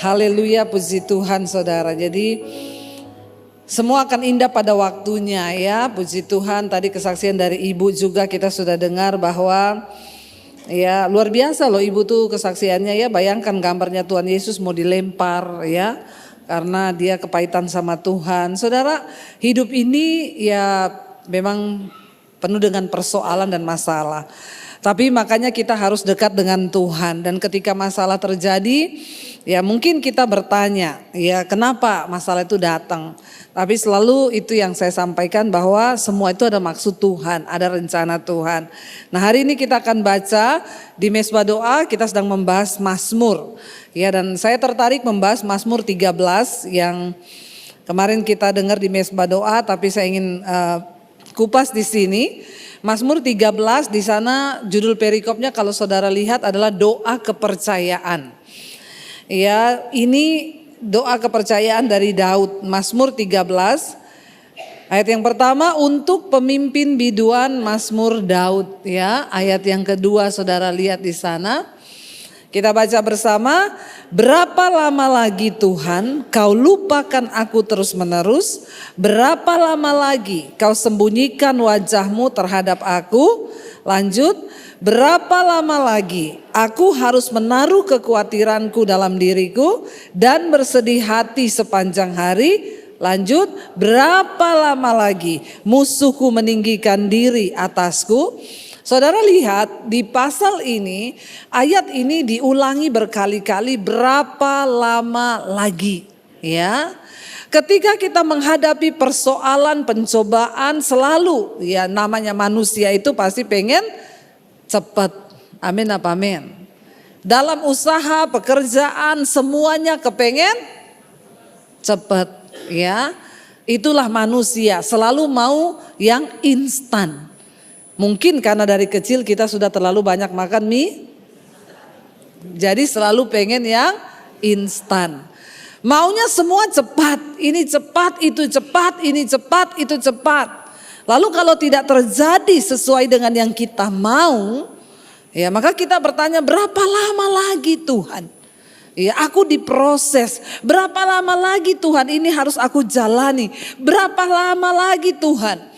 Haleluya, puji Tuhan saudara. Jadi semua akan indah pada waktunya ya, puji Tuhan. Tadi kesaksian dari ibu juga kita sudah dengar bahwa ya luar biasa loh ibu tuh kesaksiannya ya. Bayangkan gambarnya Tuhan Yesus mau dilempar ya, karena dia kepahitan sama Tuhan. Saudara, hidup ini ya memang penuh dengan persoalan dan masalah. Tapi makanya kita harus dekat dengan Tuhan, dan ketika masalah terjadi ya mungkin kita bertanya ya kenapa masalah itu datang. Tapi selalu itu yang saya sampaikan bahwa semua itu ada maksud Tuhan, ada rencana Tuhan. Nah, hari ini kita akan baca di Mesbah Doa, kita sedang membahas Mazmur. Ya, dan saya tertarik membahas Mazmur 13 yang kemarin kita dengar di Mesbah Doa, tapi saya ingin kupas di sini. Mazmur 13 di sana judul perikopnya kalau saudara lihat adalah doa kepercayaan. Ya, ini doa kepercayaan dari Daud. Mazmur 13 ayat yang pertama untuk pemimpin biduan Mazmur Daud ya. Ayat yang kedua saudara lihat di sana. Kita baca bersama, berapa lama lagi Tuhan kau lupakan aku terus menerus, berapa lama lagi kau sembunyikan wajahmu terhadap aku, lanjut, berapa lama lagi aku harus menaruh kekhawatiranku dalam diriku dan bersedih hati sepanjang hari, lanjut, berapa lama lagi musuhku meninggikan diri atasku. Saudara lihat di pasal ini, ayat ini diulangi berkali-kali, berapa lama lagi ya. Ketika kita menghadapi persoalan, pencobaan selalu ya namanya manusia itu pasti pengen cepat. Amin apa amin. Dalam usaha, pekerjaan semuanya kepengen cepat ya. Itulah manusia selalu mau yang instan. Mungkin karena dari kecil kita sudah terlalu banyak makan mie, jadi selalu pengen yang instan. Maunya semua cepat, ini cepat, itu cepat, ini cepat, itu cepat. Lalu kalau tidak terjadi sesuai dengan yang kita mau, ya maka kita bertanya berapa lama lagi Tuhan? Ya aku diproses, berapa lama lagi Tuhan ini harus aku jalani, berapa lama lagi Tuhan?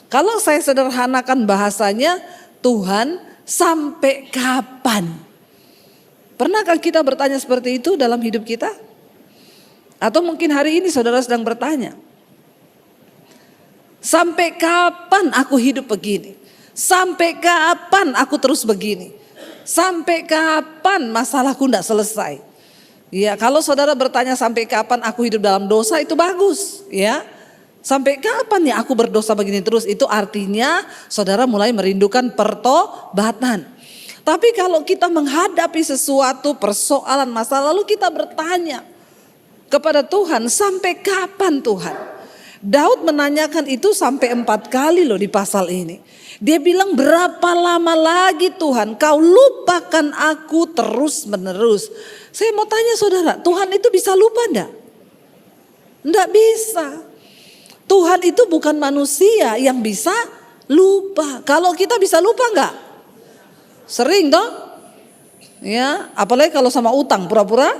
Kalau saya sederhanakan bahasanya, Tuhan sampai kapan? Pernahkah kita bertanya seperti itu dalam hidup kita? Atau mungkin hari ini saudara sedang bertanya, sampai kapan aku hidup begini? Sampai kapan aku terus begini? Sampai kapan masalahku tidak selesai? Ya, kalau saudara bertanya sampai kapan aku hidup dalam dosa itu bagus ya. Sampai kapan ya aku berdosa begini terus? Itu artinya saudara mulai merindukan pertobatan. Tapi kalau kita menghadapi sesuatu persoalan masa lalu kita bertanya kepada Tuhan, sampai kapan Tuhan? Daud menanyakan itu sampai 4 kali loh di pasal ini. Dia bilang berapa lama lagi Tuhan kau lupakan aku terus menerus. Saya mau tanya saudara, Tuhan itu bisa lupa enggak? Enggak bisa. Tuhan itu bukan manusia yang bisa lupa. Kalau kita bisa lupa enggak? Sering dong. Ya, apalagi kalau sama utang pura-pura.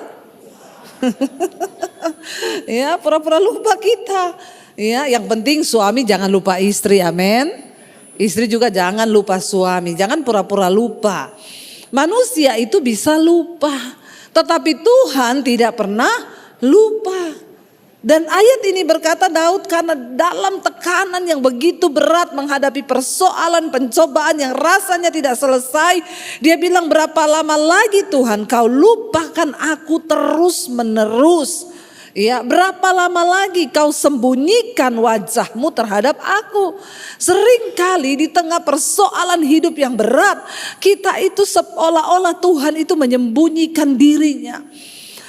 Ya, pura-pura lupa kita. Ya, yang penting suami jangan lupa istri, amin. Istri juga jangan lupa suami, jangan pura-pura lupa. Manusia itu bisa lupa, tetapi Tuhan tidak pernah lupa. Dan ayat ini berkata Daud karena dalam tekanan yang begitu berat menghadapi persoalan pencobaan yang rasanya tidak selesai. Dia bilang berapa lama lagi Tuhan kau lupakan aku terus menerus. Ya, berapa lama lagi kau sembunyikan wajahmu terhadap aku. Seringkali di tengah persoalan hidup yang berat, kita itu seolah-olah Tuhan itu menyembunyikan dirinya.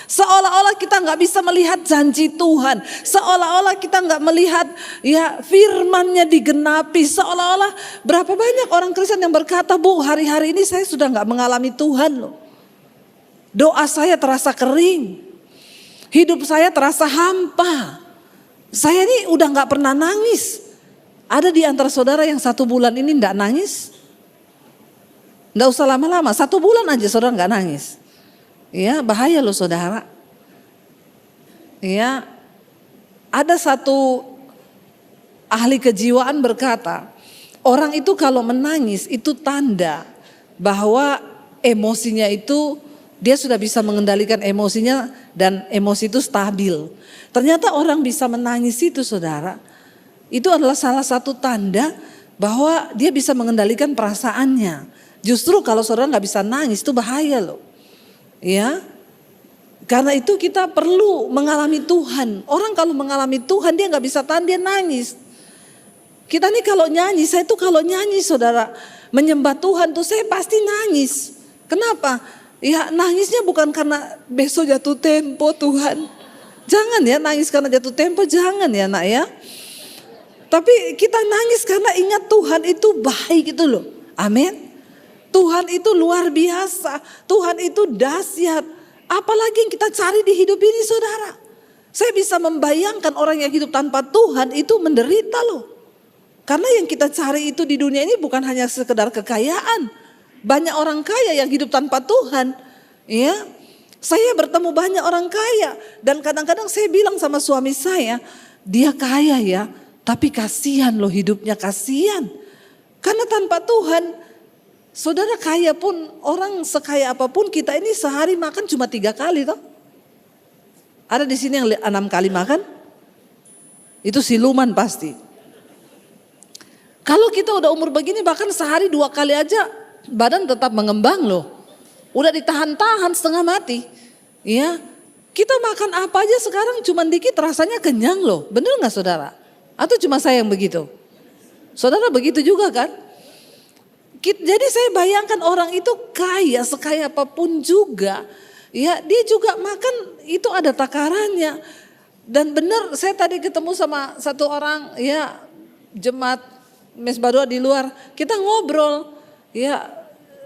Seolah-olah kita nggak bisa melihat janji Tuhan, seolah-olah kita nggak melihat ya firman-Nya digenapi, seolah-olah berapa banyak orang Kristen yang berkata, Bu hari-hari ini saya sudah nggak mengalami Tuhan loh, doa saya terasa kering, hidup saya terasa hampa, saya ini udah nggak pernah nangis. Ada di antara saudara yang 1 bulan ini nggak nangis? Nggak usah lama-lama, 1 bulan aja saudara nggak nangis. Ya bahaya loh saudara. Ya, ada satu ahli kejiwaan berkata, orang itu kalau menangis itu tanda bahwa emosinya itu dia sudah bisa mengendalikan emosinya dan emosi itu stabil. Ternyata orang bisa menangis itu saudara, itu adalah salah satu tanda bahwa dia bisa mengendalikan perasaannya. Justru kalau saudara nggak bisa nangis itu bahaya loh. Ya, karena itu kita perlu mengalami Tuhan. Orang kalau mengalami Tuhan dia nggak bisa tahan, dia nangis. Kita nih kalau nyanyi, saya tuh kalau nyanyi saudara menyembah Tuhan tuh saya pasti nangis. Kenapa? Ya nangisnya bukan karena besok jatuh tempo Tuhan. Jangan ya nangis karena jatuh tempo, jangan ya nak ya. Tapi kita nangis karena ingat Tuhan itu baik gitu loh. Amin. Tuhan itu luar biasa. Tuhan itu dahsyat. Apalagi yang kita cari di hidup ini saudara. Saya bisa membayangkan orang yang hidup tanpa Tuhan itu menderita loh. Karena yang kita cari itu di dunia ini bukan hanya sekedar kekayaan. Banyak orang kaya yang hidup tanpa Tuhan. Ya, saya bertemu banyak orang kaya. Dan kadang-kadang saya bilang sama suami saya, dia kaya ya. Tapi kasihan loh hidupnya, kasihan. Karena tanpa Tuhan, saudara kaya pun, orang sekaya apapun kita ini sehari makan cuma 3 kali toh. Ada di sini yang 6 kali makan? Itu siluman pasti. Kalau kita udah umur begini bahkan sehari 2 kali aja badan tetap mengembang loh. Udah ditahan-tahan setengah mati. Ya, kita makan apa aja sekarang cuma dikit rasanya kenyang loh. Bener gak saudara? Atau cuma saya yang begitu? Saudara begitu juga kan? Jadi saya bayangkan orang itu kaya, sekaya apapun juga. Ya, dia juga makan itu ada takarannya. Dan benar saya tadi ketemu sama satu orang ya jemaat Mesbah Doa di luar, kita ngobrol. Ya,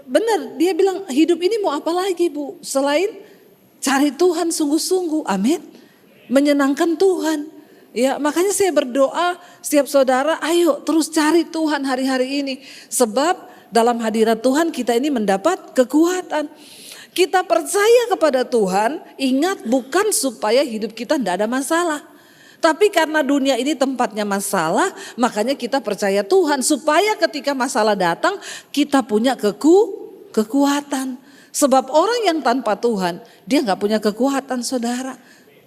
benar dia bilang hidup ini mau apa lagi Bu? Selain cari Tuhan sungguh-sungguh. Amin. Menyenangkan Tuhan. Ya, makanya saya berdoa setiap saudara, ayo terus cari Tuhan hari-hari ini. Sebab dalam hadirat Tuhan kita ini mendapat kekuatan. Kita percaya kepada Tuhan, ingat bukan supaya hidup kita tidak ada masalah. Tapi karena dunia ini tempatnya masalah, makanya kita percaya Tuhan. Supaya ketika masalah datang, kita punya kekuatan. Sebab orang yang tanpa Tuhan, dia gak punya kekuatan saudara.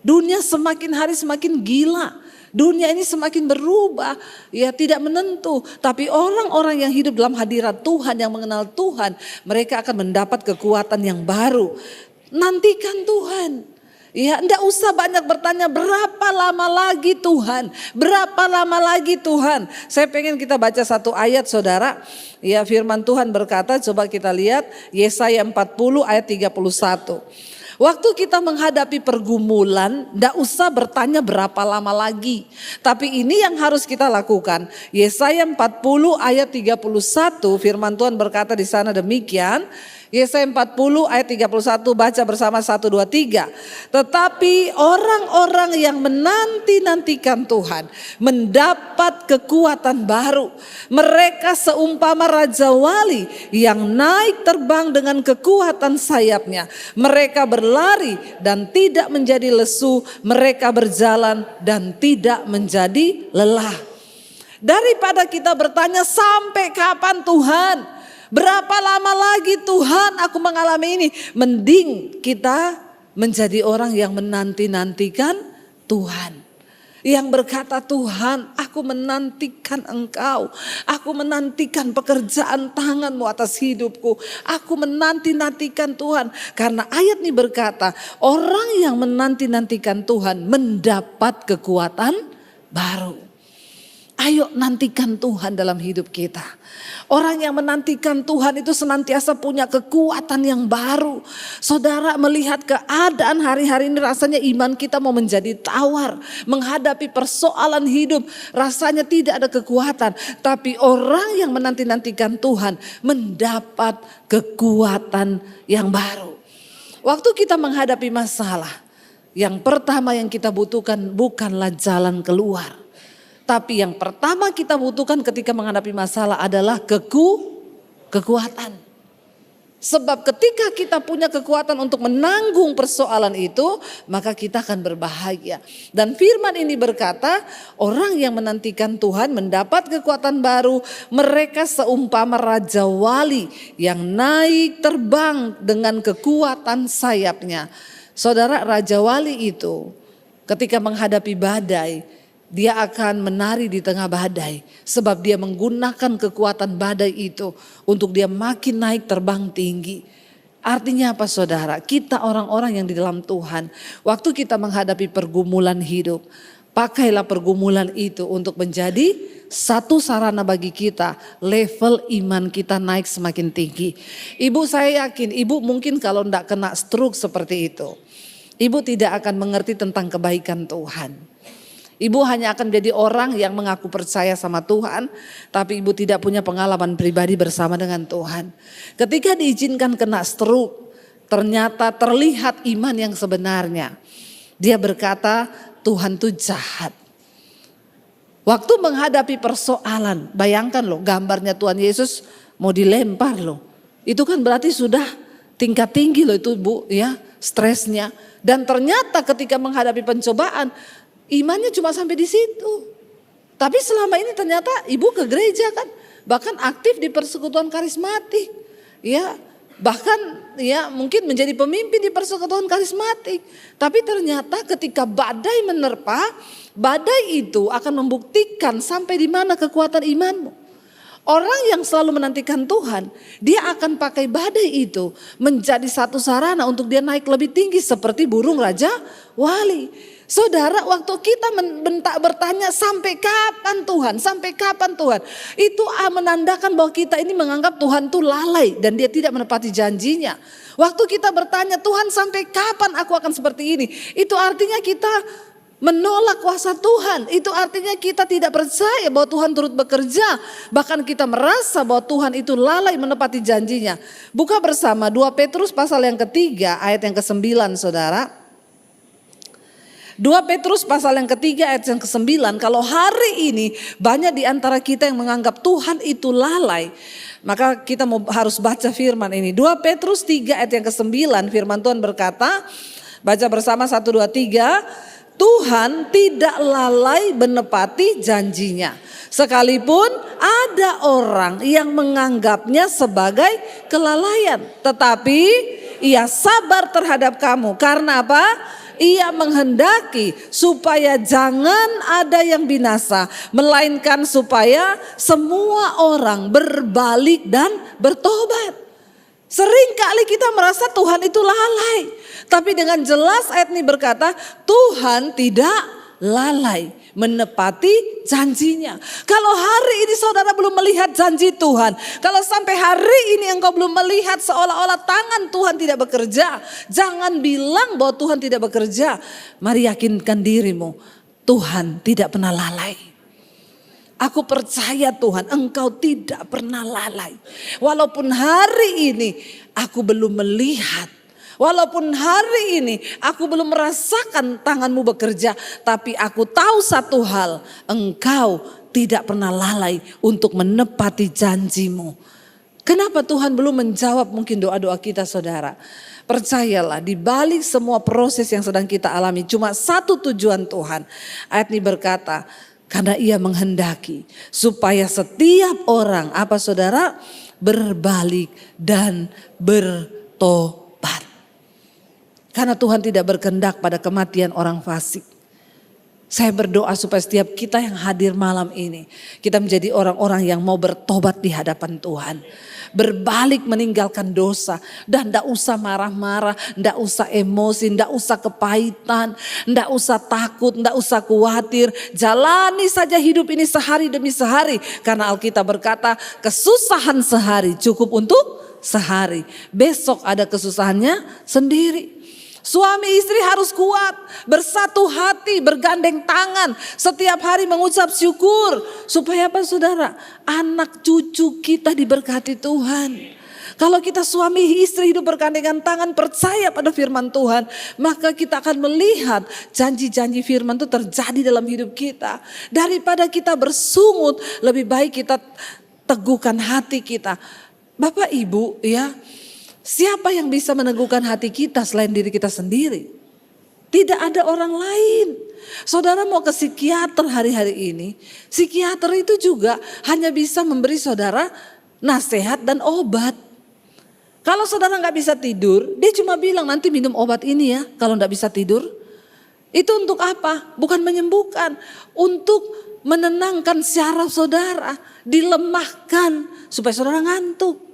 Dunia semakin hari semakin gila. Dunia ini semakin berubah, ya tidak menentu. Tapi orang-orang yang hidup dalam hadirat Tuhan, yang mengenal Tuhan, mereka akan mendapat kekuatan yang baru. Nantikan Tuhan. Ya, enggak usah banyak bertanya berapa lama lagi Tuhan, berapa lama lagi Tuhan. Saya pengen kita baca satu ayat saudara. Ya, firman Tuhan berkata, coba kita lihat Yesaya 40 ayat 31. Waktu kita menghadapi pergumulan, enggak usah bertanya berapa lama lagi. Tapi ini yang harus kita lakukan. Yesaya 40 ayat 31, firman Tuhan berkata di sana demikian. Yesaya 40 ayat 31 baca bersama 1, 2, 3. Tetapi orang-orang yang menanti-nantikan Tuhan mendapat kekuatan baru. Mereka seumpama Raja Wali yang naik terbang dengan kekuatan sayapnya. Mereka berlari dan tidak menjadi lesu. Mereka berjalan dan tidak menjadi lelah. Daripada kita bertanya sampai kapan Tuhan? Berapa lama lagi Tuhan aku mengalami ini? Mending kita menjadi orang yang menanti-nantikan Tuhan. Yang berkata Tuhan aku menantikan Engkau. Aku menantikan pekerjaan tangan-Mu atas hidupku. Aku menanti-nantikan Tuhan. Karena ayat ini berkata orang yang menanti-nantikan Tuhan mendapat kekuatan baru. Ayo nantikan Tuhan dalam hidup kita. Orang yang menantikan Tuhan itu senantiasa punya kekuatan yang baru. Saudara melihat keadaan hari-hari ini rasanya iman kita mau menjadi tawar. Menghadapi persoalan hidup rasanya tidak ada kekuatan. Tapi orang yang menanti-nantikan Tuhan mendapat kekuatan yang baru. Waktu kita menghadapi masalah, yang pertama yang kita butuhkan bukanlah jalan keluar. Tapi yang pertama kita butuhkan ketika menghadapi masalah adalah kekuatan. Sebab ketika kita punya kekuatan untuk menanggung persoalan itu, maka kita akan berbahagia. Dan firman ini berkata, orang yang menantikan Tuhan mendapat kekuatan baru. Mereka seumpama raja wali yang naik terbang dengan kekuatan sayapnya. Saudara, raja wali itu ketika menghadapi badai, dia akan menari di tengah badai, sebab dia menggunakan kekuatan badai itu untuk dia makin naik terbang tinggi. Artinya apa saudara? Kita orang-orang yang di dalam Tuhan, waktu kita menghadapi pergumulan hidup, pakailah pergumulan itu untuk menjadi satu sarana bagi kita, level iman kita naik semakin tinggi. Ibu, saya yakin ibu mungkin kalau tidak kena stroke seperti itu, ibu tidak akan mengerti tentang kebaikan Tuhan. Ibu hanya akan menjadi orang yang mengaku percaya sama Tuhan, tapi ibu tidak punya pengalaman pribadi bersama dengan Tuhan. Ketika diizinkan kena stroke, ternyata terlihat iman yang sebenarnya. Dia berkata, Tuhan tuh jahat. Waktu menghadapi persoalan, bayangkan loh, gambarnya Tuhan Yesus mau dilempar loh. Itu kan berarti sudah tingkat tinggi loh itu Bu, ya, stresnya. Dan ternyata ketika menghadapi pencobaan, imannya cuma sampai di situ. Tapi selama ini ternyata ibu ke gereja kan, bahkan aktif di persekutuan karismatik, ya, bahkan ya mungkin menjadi pemimpin di persekutuan karismatik. Tapi ternyata ketika badai menerpa, badai itu akan membuktikan sampai di mana kekuatan imanmu. Orang yang selalu menantikan Tuhan, dia akan pakai badai itu menjadi satu sarana untuk dia naik lebih tinggi seperti burung raja wali. Saudara, waktu kita bertanya sampai kapan Tuhan, sampai kapan Tuhan, itu menandakan bahwa kita ini menganggap Tuhan itu lalai dan dia tidak menepati janjinya. Waktu kita bertanya Tuhan sampai kapan aku akan seperti ini, itu artinya kita menolak kuasa Tuhan. Itu artinya kita tidak percaya bahwa Tuhan turut bekerja. Bahkan kita merasa bahwa Tuhan itu lalai menepati janjinya. Buka bersama 2 Petrus pasal yang ketiga ayat yang ke-9 saudara. 2 Petrus pasal yang ketiga ayat yang ke-9, kalau hari ini banyak di antara kita yang menganggap Tuhan itu lalai, maka kita harus baca firman ini. 2 Petrus 3 ayat yang ke-9, firman Tuhan berkata, baca bersama 1, 2, 3, Tuhan tidak lalai menepati janjinya. Sekalipun ada orang yang menganggapnya sebagai kelalaian, tetapi ia sabar terhadap kamu. Karena apa? Ia menghendaki supaya jangan ada yang binasa, melainkan supaya semua orang berbalik dan bertobat. Seringkali kita merasa Tuhan itu lalai, tapi dengan jelas ayat ini berkata Tuhan tidak lalai menepati janjinya. Kalau hari ini saudara belum melihat janji Tuhan, kalau sampai hari ini engkau belum melihat seolah-olah tangan Tuhan tidak bekerja, jangan bilang bahwa Tuhan tidak bekerja. Mari yakinkan dirimu, Tuhan tidak pernah lalai. Aku percaya Tuhan, engkau tidak pernah lalai. Walaupun hari ini aku belum melihat, walaupun hari ini aku belum merasakan tanganmu bekerja, tapi aku tahu satu hal, engkau tidak pernah lalai untuk menepati janjimu. Kenapa Tuhan belum menjawab mungkin doa-doa kita saudara? Percayalah, di balik semua proses yang sedang kita alami cuma satu tujuan Tuhan. Ayat ini berkata, karena ia menghendaki supaya setiap orang, apa saudara? Berbalik dan bertobat. Karena Tuhan tidak berkehendak pada kematian orang fasik. Saya berdoa supaya setiap kita yang hadir malam ini, kita menjadi orang-orang yang mau bertobat di hadapan Tuhan. Berbalik meninggalkan dosa. Dan tidak usah marah-marah, tidak usah emosi, tidak usah kepahitan, tidak usah takut, tidak usah khawatir. Jalani saja hidup ini sehari demi sehari. Karena Alkitab berkata kesusahan sehari cukup untuk sehari. Besok ada kesusahannya sendiri. Suami istri harus kuat, bersatu hati, bergandeng tangan, setiap hari mengucap syukur. Supaya apa saudara? Anak cucu kita diberkati Tuhan. Kalau kita suami istri hidup bergandengan tangan, percaya pada firman Tuhan, maka kita akan melihat janji-janji firman itu terjadi dalam hidup kita. Daripada kita bersungut, lebih baik kita teguhkan hati kita. Bapak Ibu ya, Siapa yang bisa meneguhkan hati kita selain diri kita sendiri? Tidak ada orang lain. Saudara mau ke psikiater hari-hari ini, psikiater itu juga hanya bisa memberi saudara nasihat dan obat. Kalau saudara nggak bisa tidur, dia cuma bilang nanti minum obat ini ya kalau nggak bisa tidur. Itu untuk apa? Bukan menyembuhkan, untuk menenangkan syaraf saudara, dilemahkan supaya saudara ngantuk.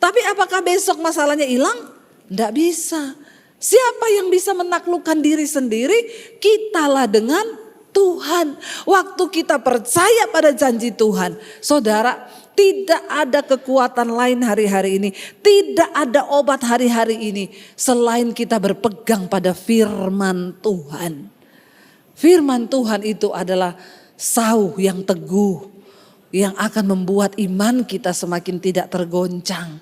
Tapi apakah besok masalahnya hilang? Tidak bisa. Siapa yang bisa menaklukkan diri sendiri? Kitalah dengan Tuhan. Waktu kita percaya pada janji Tuhan, saudara, tidak ada kekuatan lain hari-hari ini. Tidak ada obat hari-hari ini selain kita berpegang pada firman Tuhan. Firman Tuhan itu adalah sauh yang teguh, yang akan membuat iman kita semakin tidak tergoncang.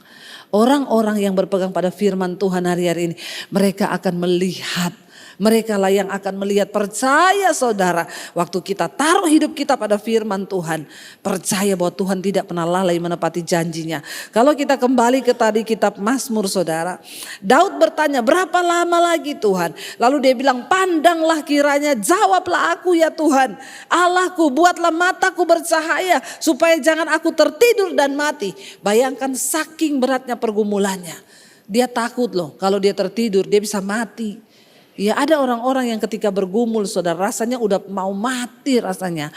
Orang-orang yang berpegang pada firman Tuhan hari-hari ini, mereka akan melihat. Mereka lah yang akan melihat, percaya saudara. Waktu kita taruh hidup kita pada firman Tuhan, percaya bahwa Tuhan tidak pernah lalai menepati janjinya. Kalau kita kembali ke tadi kitab Mazmur saudara, Daud bertanya, berapa lama lagi Tuhan? Lalu dia bilang, pandanglah kiranya, jawablah aku ya Tuhan. Allahku, buatlah mataku bercahaya supaya jangan aku tertidur dan mati. Bayangkan saking beratnya pergumulannya. Dia takut loh, kalau dia tertidur dia bisa mati. Ya ada orang-orang yang ketika bergumul saudara rasanya udah mau mati rasanya.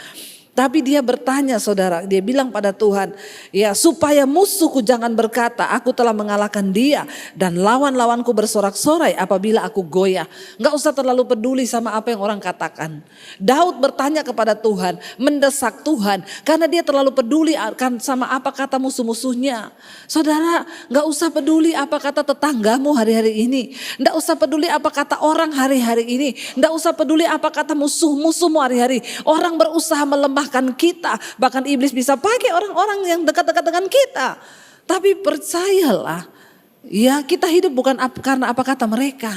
Tapi dia bertanya saudara, dia bilang pada Tuhan, ya supaya musuhku jangan berkata aku telah mengalahkan dia dan lawan-lawanku bersorak-sorai apabila aku goyah. Enggak usah terlalu peduli sama apa yang orang katakan. Daud bertanya kepada Tuhan, mendesak Tuhan karena dia terlalu peduli akan sama apa kata musuh-musuhnya. Saudara, enggak usah peduli apa kata tetanggamu hari-hari ini. Enggak usah peduli apa kata orang hari-hari ini. Enggak usah peduli apa kata musuh-musuhmu hari-hari. Orang berusaha melemah kita, bahkan iblis bisa pakai orang-orang yang dekat-dekat dengan kita. Tapi percayalah, ya kita hidup bukan karena apa kata mereka.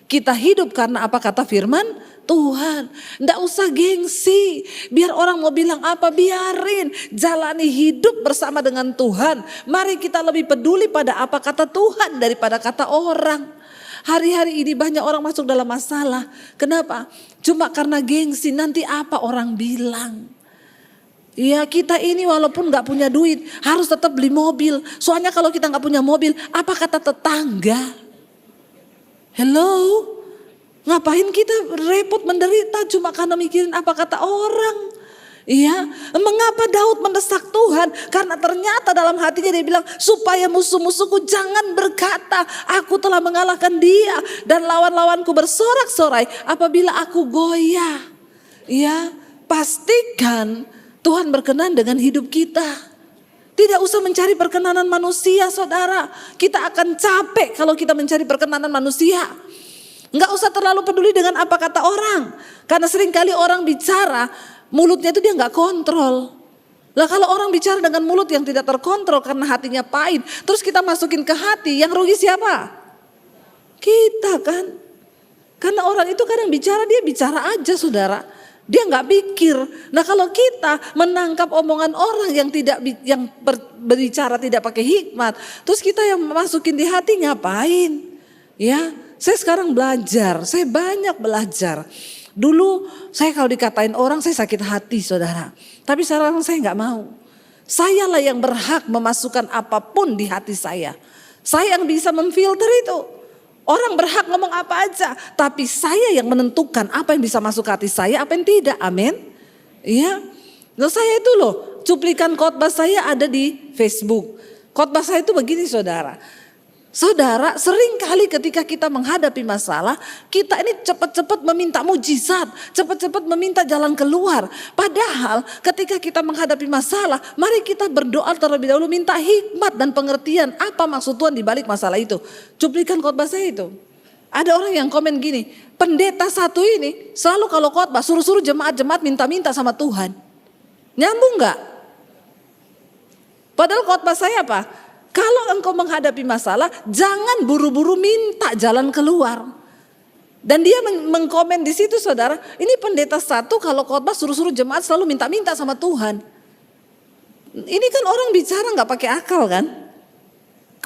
Kita hidup karena apa kata firman Tuhan. Nggak usah gengsi, biar orang mau bilang apa, biarin. Jalani hidup bersama dengan Tuhan. Mari kita lebih peduli pada apa kata Tuhan daripada kata orang. Hari-hari ini banyak orang masuk dalam masalah. Kenapa? Cuma karena gengsi, nanti apa orang bilang. Ya kita ini walaupun gak punya duit harus tetap beli mobil. Soalnya kalau kita gak punya mobil, apa kata tetangga? Hello? Ngapain kita repot menderita cuma karena mikirin apa kata orang? Iya, mengapa Daud mendesak Tuhan? Karena ternyata dalam hatinya dia bilang, supaya musuh-musuhku jangan berkata aku telah mengalahkan dia dan lawan-lawanku bersorak-sorai apabila aku goyah. Iya, pastikan Tuhan berkenan dengan hidup kita. Tidak usah mencari perkenanan manusia saudara. Kita akan capek kalau kita mencari perkenanan manusia. Enggak usah terlalu peduli dengan apa kata orang. Karena seringkali orang bicara, mulutnya itu dia enggak kontrol. Lah kalau orang bicara dengan mulut yang tidak terkontrol karena hatinya pahit. Terus kita masukin ke hati, yang rugi siapa? Kita kan. Karena orang itu kadang bicara, dia bicara aja saudara. Dia nggak pikir. Nah kalau kita menangkap omongan orang yang berbicara tidak pakai hikmat, terus kita yang masukin di hati ngapain? Ya, saya sekarang belajar, saya banyak belajar. Dulu saya kalau dikatain orang saya sakit hati saudara, tapi sekarang saya nggak mau. Sayalah yang berhak memasukkan apapun di hati saya. Saya yang bisa memfilter itu. Orang berhak ngomong apa aja, tapi saya yang menentukan apa yang bisa masuk ke hati saya, apa yang tidak. Amin. Iya. Nah, saya itu loh, cuplikan khotbah saya ada di Facebook. Khotbah saya itu begini saudara. Saudara, sering kali ketika kita menghadapi masalah, kita ini cepat-cepat meminta mujizat, cepat-cepat meminta jalan keluar. Padahal ketika kita menghadapi masalah, mari kita berdoa terlebih dahulu, minta hikmat dan pengertian apa maksud Tuhan di balik masalah itu. Cuplikan khotbah saya itu. Ada orang yang komen gini, pendeta satu ini selalu kalau khotbah suruh-suruh jemaat-jemaat minta-minta sama Tuhan. Nyambung gak? Padahal khotbah saya apa? Kalau engkau menghadapi masalah, jangan buru-buru minta jalan keluar. Dan dia mengkomen di situ saudara, ini pendeta satu kalau khotbah suruh-suruh jemaat selalu minta-minta sama Tuhan. Ini kan orang bicara nggak pakai akal kan?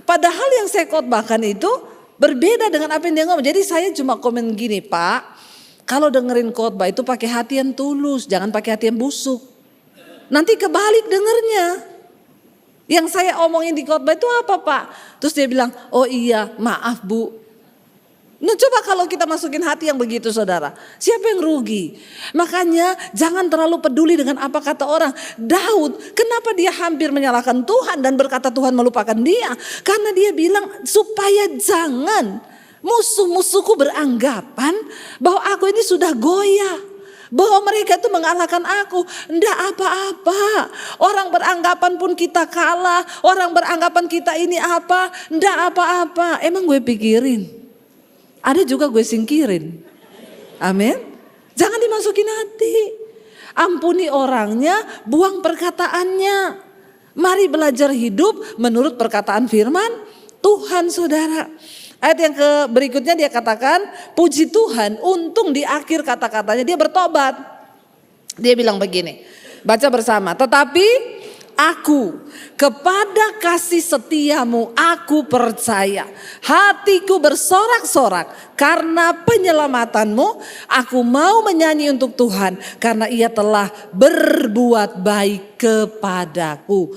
Padahal yang saya khotbahkan itu berbeda dengan apa yang dia ngomong. Jadi saya cuma komen gini, Pak, kalau dengerin khotbah itu pakai hati yang tulus, jangan pakai hati yang busuk. Nanti kebalik dengernya. Yang saya omongin di khotbah itu apa, Pak? Terus dia bilang, oh iya, maaf Bu. Nah coba kalau kita masukin hati yang begitu saudara, siapa yang rugi? Makanya jangan terlalu peduli dengan apa kata orang. Daud, kenapa dia hampir menyalahkan Tuhan dan berkata Tuhan melupakan dia? Karena dia bilang supaya jangan musuh-musuhku beranggapan bahwa aku ini sudah goyah. Bahwa mereka itu mengalahkan aku. Enggak apa-apa. Orang beranggapan pun kita kalah. Orang beranggapan kita ini apa. Enggak apa-apa. Emang gue pikirin. Ada juga gue singkirin. Amin. Jangan dimasukin hati. Ampuni orangnya, buang perkataannya. Mari belajar hidup menurut perkataan firman Tuhan saudara. Ayat yang berikutnya dia katakan, puji Tuhan, untung di akhir kata-katanya dia bertobat. Dia bilang begini, baca bersama. Tetapi aku kepada kasih setiamu aku percaya. Hatiku bersorak-sorak karena penyelamatanmu. Aku mau menyanyi untuk Tuhan karena ia telah berbuat baik kepadaku.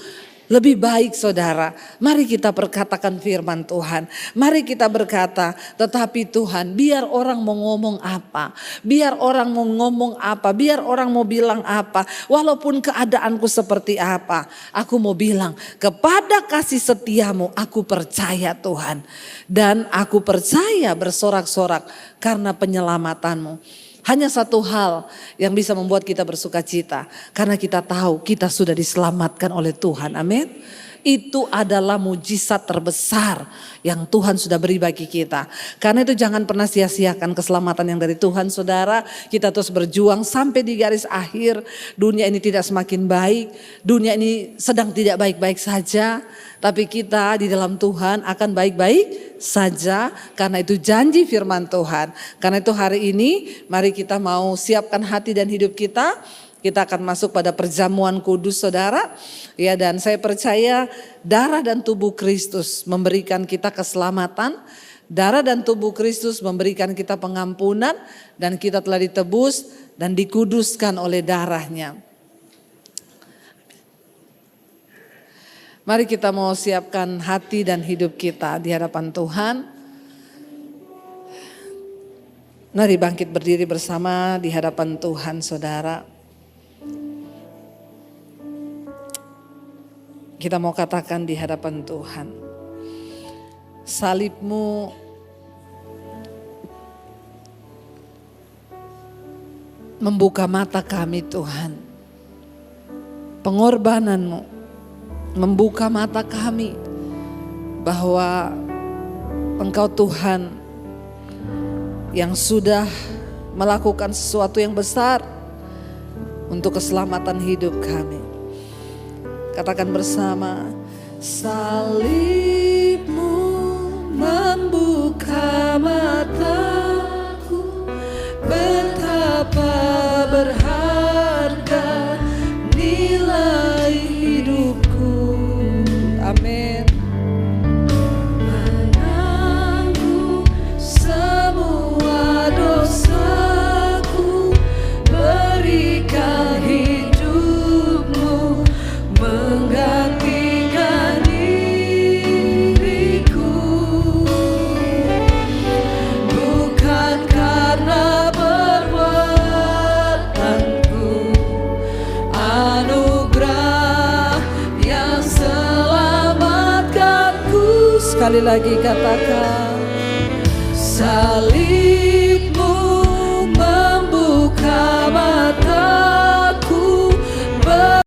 Lebih baik saudara, mari kita perkatakan firman Tuhan. Mari kita berkata, tetapi Tuhan biar orang mau ngomong apa. Biar orang mau ngomong apa, biar orang mau bilang apa. Walaupun keadaanku seperti apa. Aku mau bilang, kepada kasih setiamu aku percaya Tuhan. Dan aku percaya bersorak-sorak karena penyelamatanmu. Hanya satu hal yang bisa membuat kita bersuka cita. Karena kita tahu kita sudah diselamatkan oleh Tuhan. Amin. Itu adalah mujizat terbesar yang Tuhan sudah beri bagi kita. Karena itu jangan pernah sia-siakan keselamatan yang dari Tuhan saudara. Kita terus berjuang sampai di garis akhir. Dunia ini tidak semakin baik. Dunia ini sedang tidak baik-baik saja. Tapi kita di dalam Tuhan akan baik-baik saja. Karena itu janji firman Tuhan. Karena itu hari ini mari kita mau siapkan hati dan hidup kita. Kita akan masuk pada perjamuan kudus saudara. Ya, dan saya percaya darah dan tubuh Kristus memberikan kita keselamatan. Darah dan tubuh Kristus memberikan kita pengampunan. Dan kita telah ditebus dan dikuduskan oleh darahnya. Mari kita mau siapkan hati dan hidup kita di hadapan Tuhan. Mari bangkit berdiri bersama di hadapan Tuhan saudara. Kita mau katakan di hadapan Tuhan, salibmu membuka mata kami Tuhan. Pengorbananmu membuka mata kami bahwa Engkau Tuhan yang sudah melakukan sesuatu yang besar untuk keselamatan hidup kami. Katakan bersama, salibmu membuka mataku, betapa berharga nilai hidupku. Amin. Menanggung semua dosaku, berikan hidupmu menggantikan diriku, bukan karena perbuatanku, anugerah yang selamatkanku. Sekali lagi katakan, salibmu